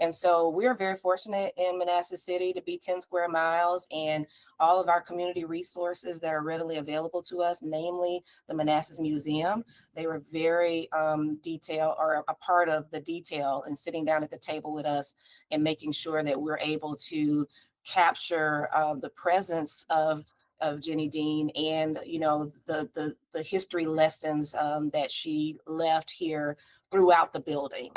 And so we're very fortunate in Manassas City to be 10 square miles, and all of our community resources that are readily available to us, namely the Manassas Museum. They were very detailed, or a part of the detail, and sitting down at the table with us and making sure that we're able to capture the presence of Jennie Dean, and the history lessons that she left here throughout the building.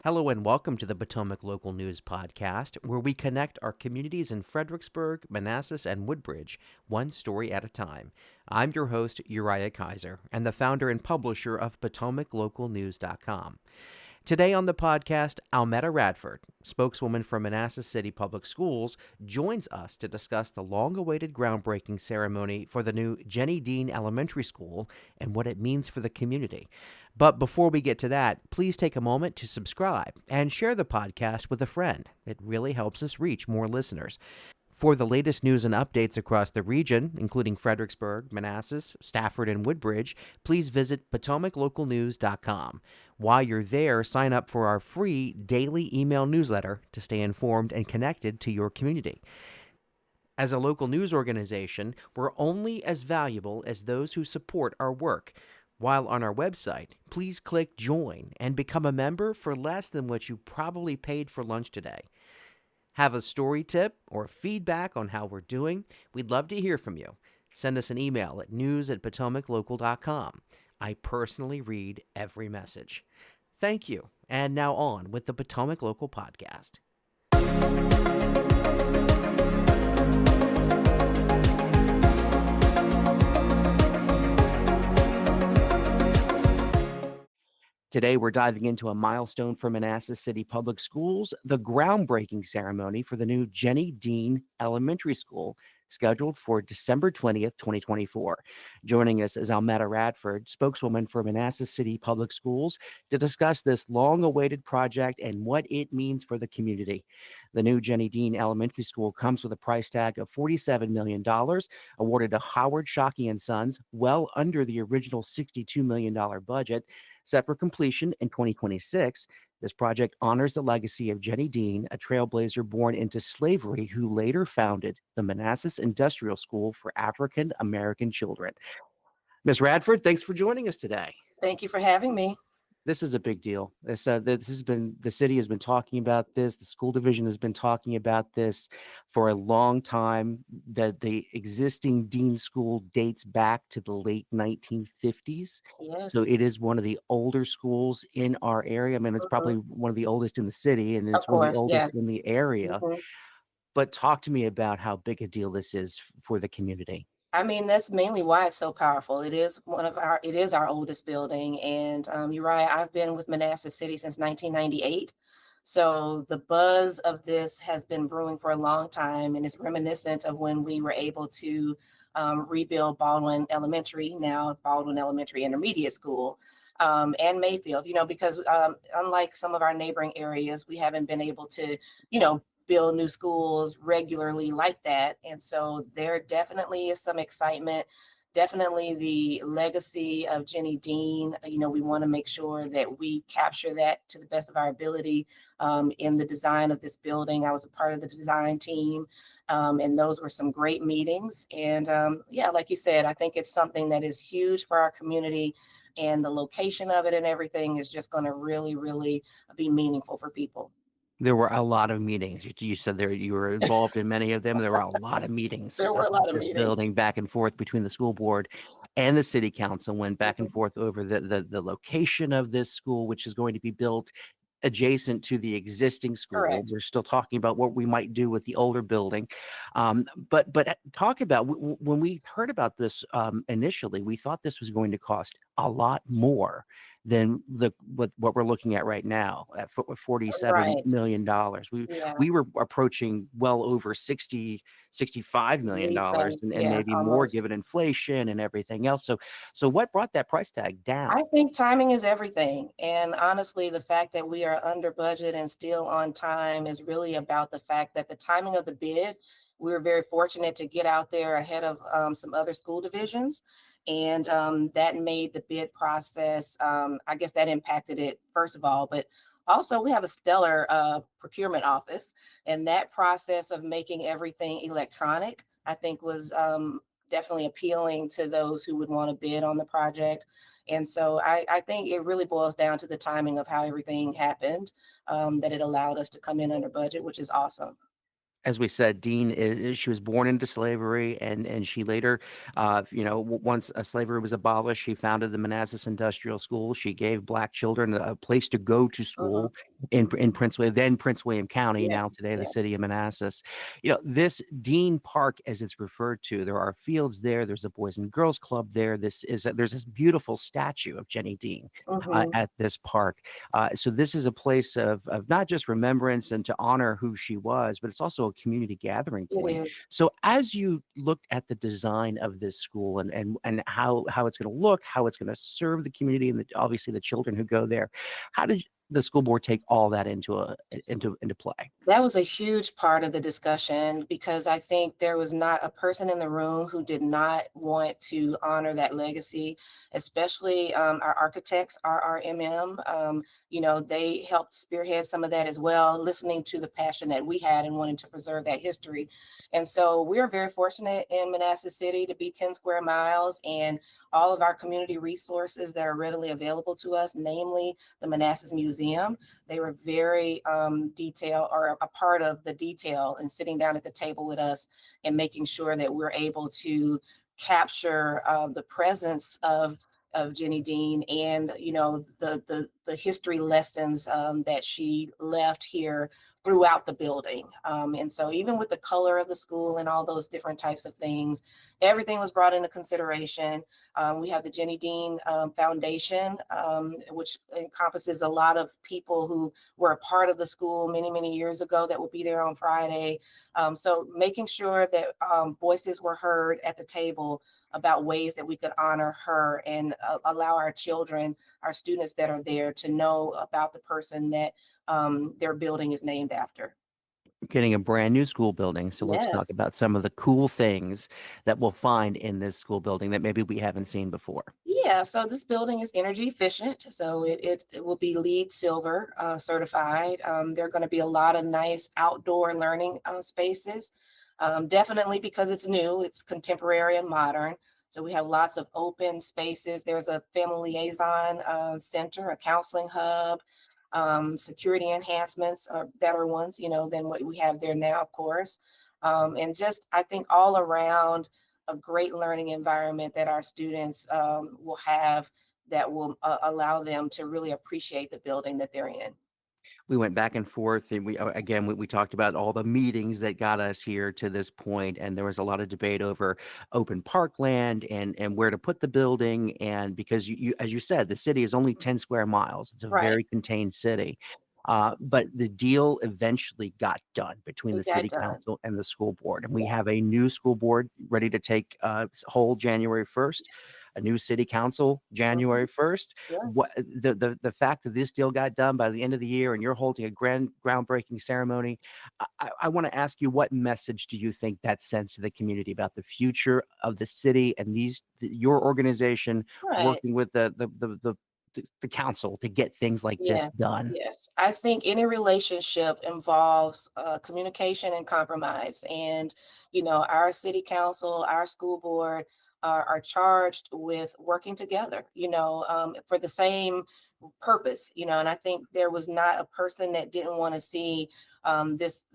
Hello and welcome to the Potomac Local News Podcast, where we connect our communities in Fredericksburg, Manassas, and Woodbridge, one story at a time. I'm your host, Uriah Kaiser, and the founder and publisher of PotomacLocalNews.com. Today on the podcast, Almeta Radford, spokeswoman for Manassas City Public Schools, joins us to discuss the long-awaited groundbreaking ceremony for the new Jennie Dean Elementary School and what it means for the community. But before we get to that, please take a moment to subscribe and share the podcast with a friend. It really helps us reach more listeners. For the latest news and updates across the region, including Fredericksburg, Manassas, Stafford, and Woodbridge, please visit PotomacLocalNews.com. While you're there, sign up for our free daily email newsletter to stay informed and connected to your community. As a local news organization, we're only as valuable as those who support our work. While on our website, please click Join and become a member for less than what you probably paid for lunch today. Have a story tip or feedback on how we're doing? We'd love to hear from you. Send us an email at news@potomaclocal.com. I personally read every message. Thank you. And now on with the Potomac Local Podcast. Today, we're diving into a milestone for Manassas City Public Schools, the groundbreaking ceremony for the new Jennie Dean Elementary School, scheduled for December 20th, 2024. Joining us is Almeta Radford, spokeswoman for Manassas City Public Schools, to discuss this long-awaited project and what it means for the community. The new Jennie Dean Elementary School comes with a price tag of $47 million, awarded to Howard Shockey and Sons, well under the original $62 million budget. Set for completion in 2026, this project honors the legacy of Jennie Dean, a trailblazer born into slavery who later founded the Manassas Industrial School for African American children. Ms. Radford, thanks for joining us today. Thank you for having me. This is a big deal. The city has been talking about this. The school division has been talking about this for a long time. That the existing Dean School dates back to the late 1950s. Yes. So it is one of the older schools in our area. I mean, it's probably one of the oldest in the city, and it's one of the oldest in the area. Mm-hmm. But talk to me about how big a deal this is for the community. I mean, that's mainly why it's so powerful. It is our oldest building. And you're right, I've been with Manassas City since 1998. So the buzz of this has been brewing for a long time, and it's reminiscent of when we were able to rebuild Baldwin Elementary, now Baldwin Elementary Intermediate School, and Mayfield, because unlike some of our neighboring areas, we haven't been able to, build new schools regularly like that. And so there definitely is some excitement. Definitely the legacy of Jennie Dean. We want to make sure that we capture that to the best of our ability in the design of this building. I was a part of the design team, and those were some great meetings. And like you said, I think it's something that is huge for our community, and the location of it and everything is just going to really, really be meaningful for people. There were a lot of meetings. You said you were involved in many of them. There were a lot of meetings. There were a lot of this meetings. Building back and forth between the school board and the city council, went back and forth over the location of this school, which is going to be built adjacent to the existing school. Correct. We're still talking about what we might do with the older building. But talk about, when we heard about this initially, we thought this was going to cost a lot more than what we're looking at right now at $47 million. We were approaching well over $65 million and maybe almost more given inflation and everything else. So what brought that price tag down? I think timing is everything. And honestly, the fact that we are under budget and still on time is really about the fact that the timing of the bid we were very fortunate to get out there ahead of some other school divisions. And that made the bid process, I guess that impacted it, first of all. But also, we have a stellar procurement office, and that process of making everything electronic, I think, was definitely appealing to those who would want to bid on the project. And so I think it really boils down to the timing of how everything happened, that it allowed us to come in under budget, which is awesome. As we said, Dean she was born into slavery, and she later, once slavery was abolished, she founded the Manassas Industrial School. She gave Black children a place to go to Mhm. school in Prince William County, now Yes, today the yes. city of Manassas. This Dean Park, as it's referred to, there are fields there. There's a Boys and Girls Club there. There's this beautiful statue of Jennie Dean Hmm. at this park. So this is a place of not just remembrance and to honor who she was, but it's also a community gathering It point. is. So as you looked at the design of this school and how it's going to look, how it's going to serve the community and obviously the children who go there, how did the school board take all that into play? That was a huge part of the discussion because I think there was not a person in the room who did not want to honor that legacy, especially our architects, RRMM. They helped spearhead some of that as well, listening to the passion that we had and wanting to preserve that history. And so we are very fortunate in Manassas City to be 10 square miles, and all of our community resources that are readily available to us, namely the Manassas Museum. They were very detailed, or a part of the detail, and sitting down at the table with us and making sure that we're able to capture the presence of Jennie Dean, and the history lessons that she left here throughout the building. And so even with the color of the school and all those different types of things, everything was brought into consideration. We have the Jennie Dean Foundation, which encompasses a lot of people who were a part of the school many, many years ago that will be there on Friday. So making sure that voices were heard at the table about ways that we could honor her and allow our children, our students that are there, to know about the person that their building is named after. Getting a brand new school building. So let's talk Yes. about some of the cool things that we'll find in this school building that maybe we haven't seen before. Yeah, so this building is energy efficient, so it will be LEED Silver certified. There are going to be a lot of nice outdoor learning spaces. Definitely because it's new, it's contemporary and modern. So we have lots of open spaces. There's a family liaison center, a counseling hub, security enhancements, or better ones, than what we have there now, of course. And just, I think, all around a great learning environment that our students will have, that will allow them to really appreciate the building that they're in. We went back and forth, and we talked about all the meetings that got us here to this point, and there was a lot of debate over open parkland and where to put the building. And because as you said, the city is only 10 square miles, it's a Right. very contained city. But the deal eventually got done between the It got city done. council and the school board, and we Yeah. have a new school board ready to take hold January 1st, Yes. a new city council Mhm. January 1st. What Yes. the fact that this deal got done by the end of the year and you're holding a groundbreaking ceremony, I want to ask you, what message do you think that sends to the community about the future of the city and your organization Right. working with the council to get things like this Yes, done? yes. I think any relationship involves communication and compromise. And, our city council, our school board are charged with working together, for the same purpose, and I think there was not a person that didn't want to see this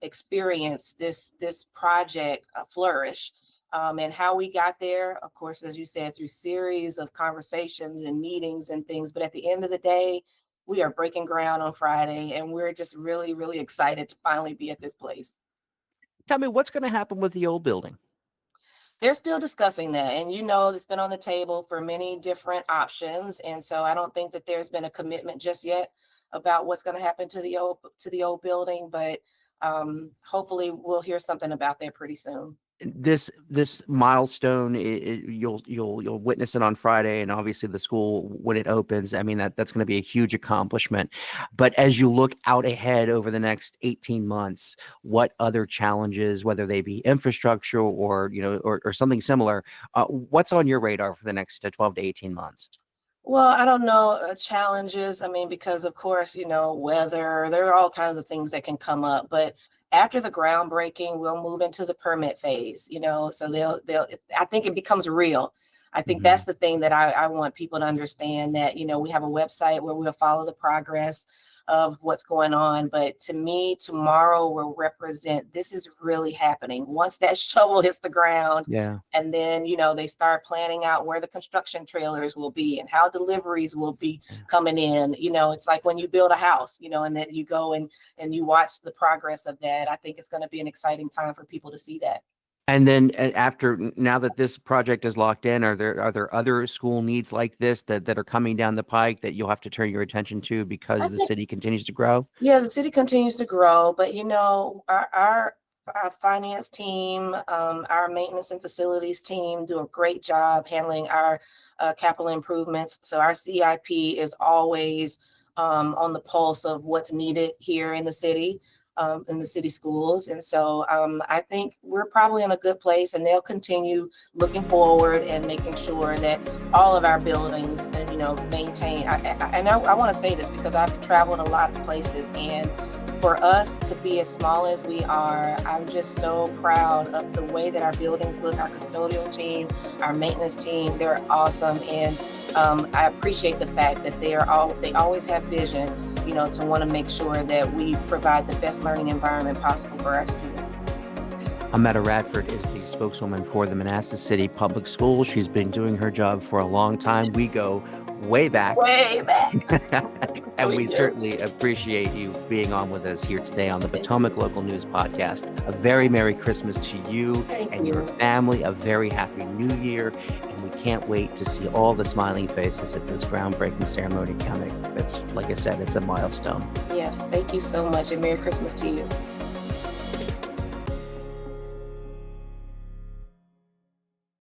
experience, this project flourish. And how we got there, of course, as you said, through series of conversations and meetings and things. But at the end of the day, we are breaking ground on Friday, and we're just really, really excited to finally be at this place. Tell me what's going to happen with the old building. They're still discussing that, and it's been on the table for many different options. And so I don't think that there's been a commitment just yet about what's going to happen to the old building, but hopefully we'll hear something about that pretty soon. this milestone, you'll witness it on Friday, and obviously the school when it opens. I mean, that's going to be a huge accomplishment. But as you look out ahead over the next 18 months, what other challenges, whether they be infrastructure or or something similar, what's on your radar for the next 12 to 18 months? Well, I don't know, challenges. I mean, because of course, weather, there are all kinds of things that can come up. But after the groundbreaking, we'll move into the permit phase, so I think it becomes real. I think Hmm. that's the thing that I want people to understand that, we have a website where we'll follow the progress of what's going on. But to me, tomorrow will represent this is really happening. Once that shovel hits the ground, Yeah. and then, they start planning out where the construction trailers will be and how deliveries will be coming in. It's like when you build a house, and then you go and you watch the progress of that. I think it's going to be an exciting time for people to see that. And then now that this project is locked in, are there other school needs like this that are coming down the pike that you'll have to turn your attention to I because the think, city continues to grow? yeah, the city continues to grow, but our finance team, our maintenance and facilities team do a great job handling our capital improvements. So our CIP is always on the pulse of what's needed here in the city schools. And so I think we're probably in a good place, and they'll continue looking forward and making sure that all of our buildings, maintain. I want to say this because I've traveled a lot of places, and for us to be as small as we are, I'm just so proud of the way that our buildings look. Our custodial team, our maintenance team, they're awesome. And I appreciate the fact that they always have vision, to want to make sure that we provide the best learning environment possible for our students. Almeta Radford is the spokeswoman for the Manassas City Public Schools. She's been doing her job for a long time. We go way back. Way back. And we do. certainly appreciate you being on with us here today on the Potomac Local News Podcast. A very Merry Christmas to you and your family. A very Happy New Year. And we can't wait to see all the smiling faces at this groundbreaking ceremony coming. It's, like I said, it's a milestone. Yes, thank you so much, and Merry Christmas to you.